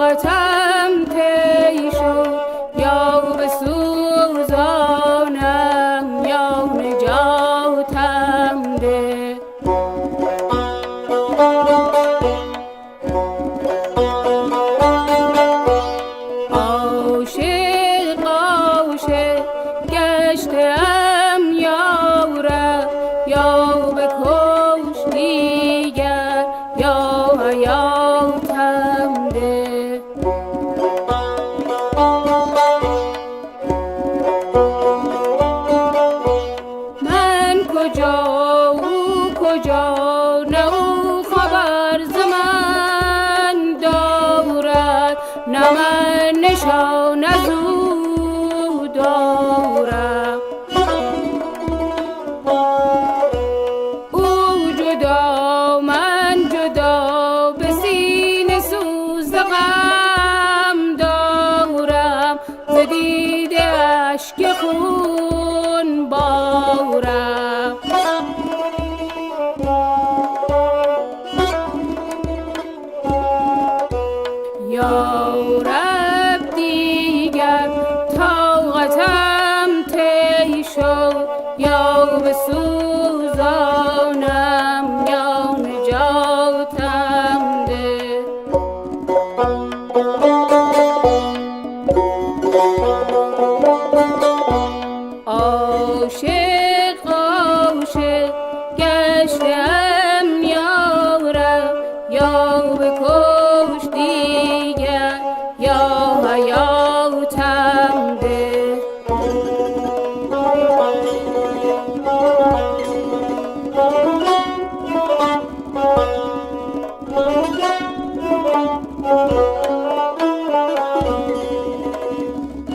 طاقتم طی شد، یا بسوزانم یا نجاتم ده. عاشق عاشق گشتم یارب، یا بکش دیگر یا حیاتم ده. من کجا او کجا، نه او خبر ز من دارد، نه من نشان از او دارم. او جدا من جدا، به سینه سوز غم دارم، ز دیده اشک خون بارم. یا رب دیگر طاقتم طی شد، یا بسوزانم یا نجاتم ده. عاشق عاشق گشتم یارب، یا بکش دیگر یا حیاتم ده.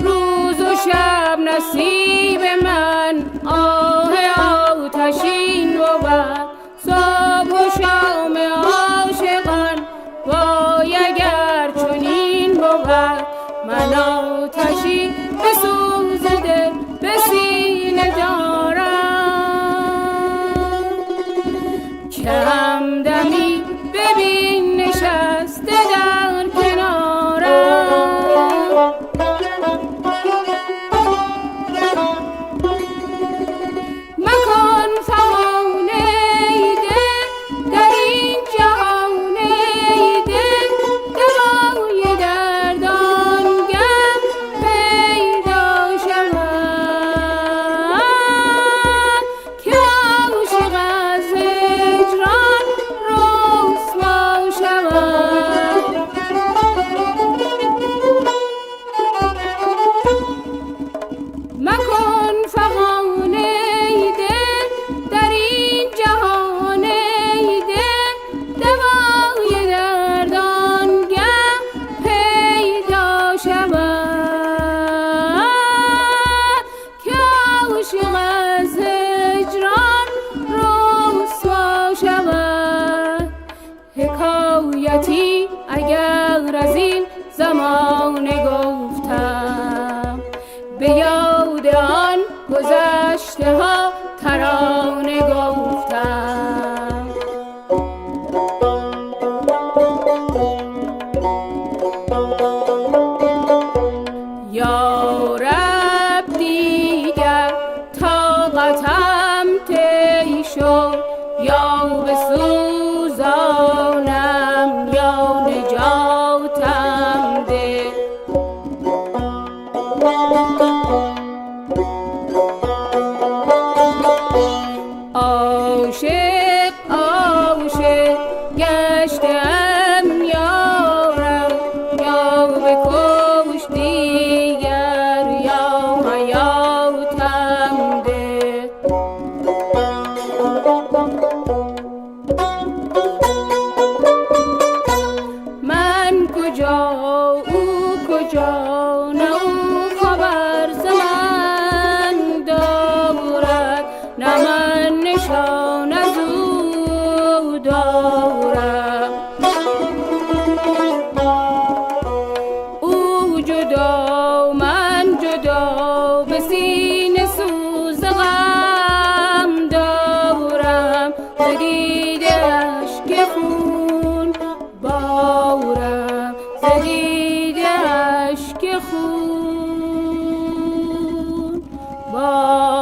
روز و شب نصیب من آه آتشین بود، صبح و شام عاشقان وای اگر چنین بود. من آتشی بسوزده به سینه دارم، که همدمی ببین نشسته در کنارم. مکن فغان ای دل در این جهان ای دل، دوای دردانگه پیدا شود، که عاشق از هجران رسوا شود. مکن فغان ای دل در این جهان ای دل، دوای دردانگه پیدا شود، که عاشق از هجران رسوا شود. حکایتی اگر از این زمانه گفتم، به یاد آن گذشته ها ترانه گفتم. یا رب دیگر طاقتم طی شد، یا بسوزانم یا نجاتم ده. عاشق عاشق گشتم یارب، یا بکش دیگر یا حیاتم ده. من کجا او کجا، نه او خبر ز من دارد، نه من نشان از او دارم. او جدا من جدا، به سینه سوز غم دارم، ز دیده اشک خون بارم. ز دیده که خون با